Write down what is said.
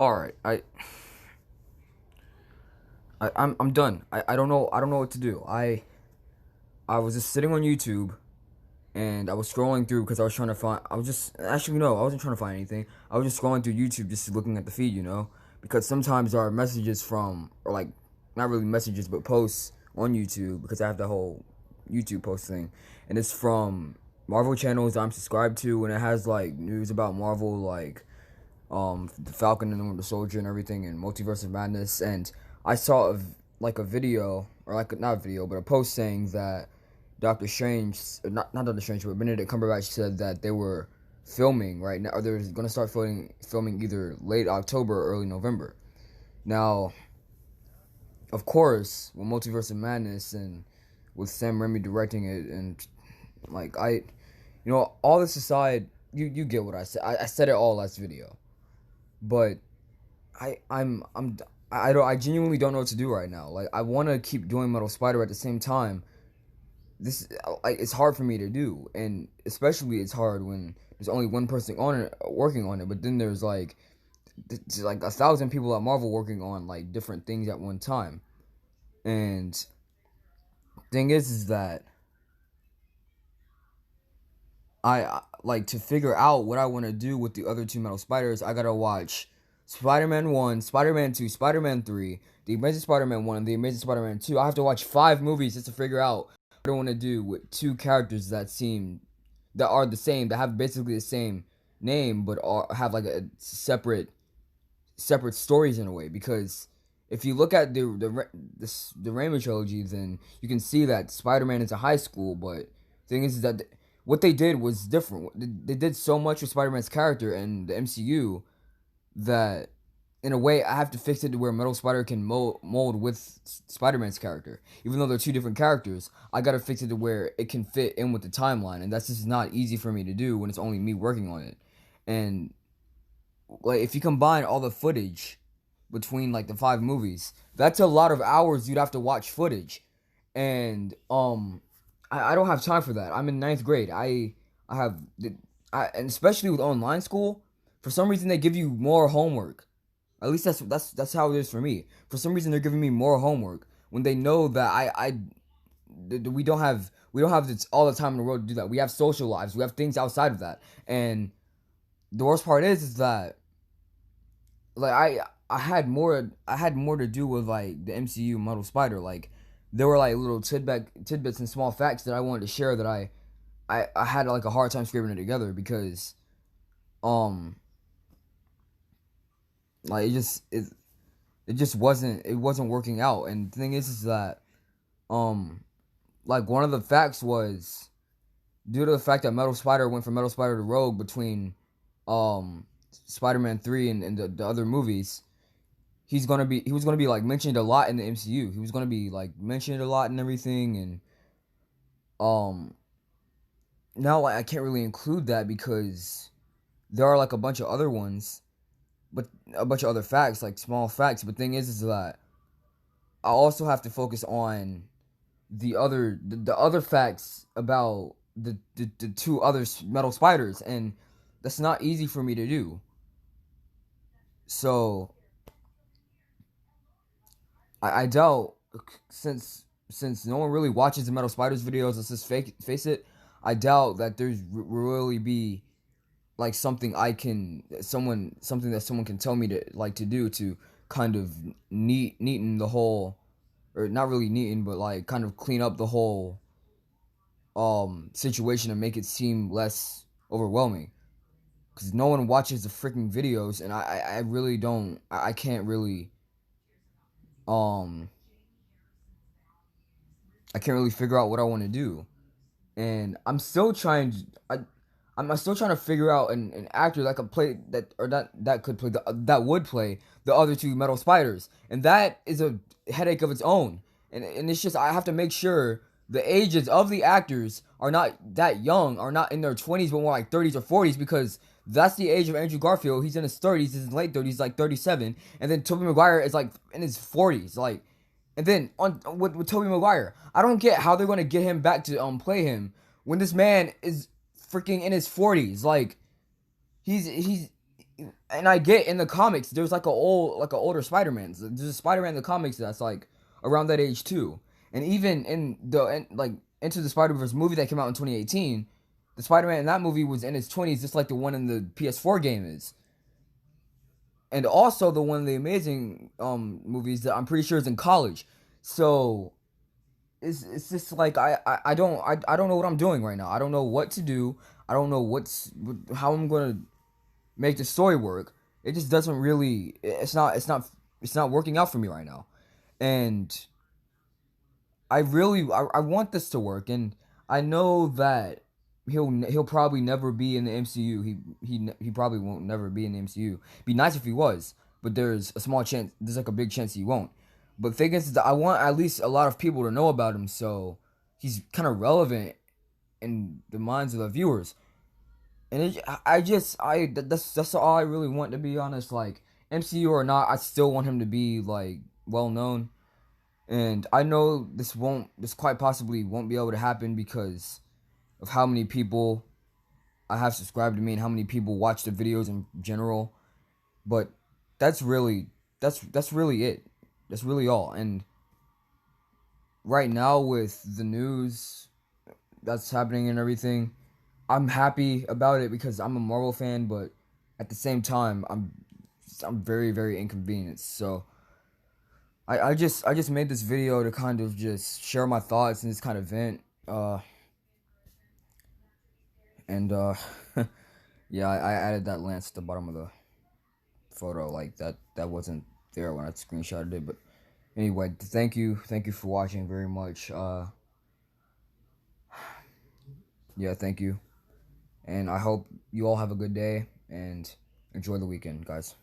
All right, I'm done. I don't know what to do. I was just sitting on YouTube and I was scrolling through because I was trying to find. I was just actually no, I wasn't trying to find anything. I was just scrolling through YouTube, just looking at the feed, because sometimes there are messages from, or like, not really messages, but posts on YouTube because I have the whole YouTube post thing, and it's from Marvel channels I'm subscribed to, and it has like news about Marvel, like the Falcon and the Winter Soldier and everything, and Multiverse of Madness. And I saw like a video, or like not a video, but a post saying that Doctor Strange, not Doctor Strange, but Benedict Cumberbatch said that they were filming right now, or they're going to start filming either late October or early November. Now, of course, with Multiverse of Madness and with Sam Raimi directing it, and like all this aside, you get what I said. I said it all last video, but I genuinely don't know what to do right now. Like, I want to keep doing Metal Spider at the same time. This, like, it's hard for me to do, and especially it's hard when there's only one person on it working on it. But then there's like 1,000 people at Marvel working on like different things at one time. And thing is that like, to figure out what I want to do with the other two Metal Spiders, I gotta watch Spider-Man 1, Spider-Man 2, Spider-Man 3, The Amazing Spider-Man 1, and The Amazing Spider-Man 2. I have to watch 5 movies just to figure out what I want to do with two characters that are the same, that have basically the same name, but have like a separate stories in a way. Because if you look at the Raimi trilogy, then you can see that Spider-Man is a high school, but the thing is that what they did was different. They did so much with Spider-Man's character and the MCU that, in a way, I have to fix it to where Metal Spider can mold with Spider-Man's character. Even though they're two different characters, I gotta fix it to where it can fit in with the timeline, and that's just not easy for me to do when it's only me working on it. And like, if you combine all the footage between like the 5 movies, that's a lot of hours you'd have to watch footage, and I don't have time for that. I'm in ninth grade. I have and especially with online school, for some reason they give you more homework. At least that's how it is for me. For some reason they're giving me more homework when they know that we don't have this all the time in the world to do that. We have social lives. We have things outside of that. And the worst part is that, like, I had more to do with like the MCU Metal Spider. Like, there were like little tidbits and small facts that I wanted to share that I had like a hard time scraping it together because um like it just wasn't working out. And the thing is that um like, one of the facts was, due to the fact that Metal Spider went from Metal Spider to Rogue between um Spider-Man 3 and the other movies, he was gonna be like mentioned a lot in the MCU. He was gonna be like mentioned a lot and everything. And um now, like, I can't really include that because there are like a bunch of other ones, but a bunch of other facts, like small facts. But thing is that I also have to focus on the other facts about the two other Metal Spiders, and that's not easy for me to do. So I doubt, since no one really watches the Metal Spiders videos, let's just face it. I doubt that there's really be like something that someone can tell me to do to kind of neaten the whole, or not really neaten, but like kind of clean up the whole situation and make it seem less overwhelming. Because no one watches the freaking videos, and I really don't. I can't really um I can't really figure out what I want to do. And I'm still trying to figure out an actor that could play that, or that could play that would play the other two Metal Spiders, and that is a headache of its own. And it's just, I have to make sure the ages of the actors are not that young, are not in their 20s, but more like 30s or 40s, because that's the age of Andrew Garfield. He's in his 30s, he's in his late 30s, like 37, and then Tobey Maguire is like in his 40s, like. And then with Tobey Maguire, I don't get how they're gonna get him back to play him when this man is freaking in his 40s. Like, he's and I get in the comics there's like a older Spider-Man. There's a Spider-Man in the comics that's like around that age too. And even in like Into the Spider-Verse movie that came out in 2018, the Spider-Man in that movie was in his 20s just like the one in the PS4 game is. And also the one of the Amazing movies that I'm pretty sure is in college. So it's just like I don't know what I'm doing right now. I don't know what to do. I don't know how I'm going to make the story work. It just doesn't really. It's not working out for me right now, and I want this to work, and I know that he'll probably never be in the MCU. He probably won't never be in the MCU. Be nice if he was, but there's a small chance. There's like a big chance he won't. But thing is, that I want at least a lot of people to know about him, so he's kind of relevant in the minds of the viewers. And that's all I really want, to be honest. Like MCU or not, I still want him to be like well known. And I know this quite possibly won't be able to happen because of how many people I have subscribed to me and how many people watch the videos in general. But that's really that's really it. That's really all. And right now with the news that's happening and everything, I'm happy about it because I'm a Marvel fan, but at the same time, I'm very very inconvenienced. So I just made this video to kind of just share my thoughts and just kind of vent. And yeah, I added that lance at the bottom of the photo. Like that wasn't there when I screenshotted it. But anyway, thank you for watching very much. Yeah, thank you, and I hope you all have a good day and enjoy the weekend, guys.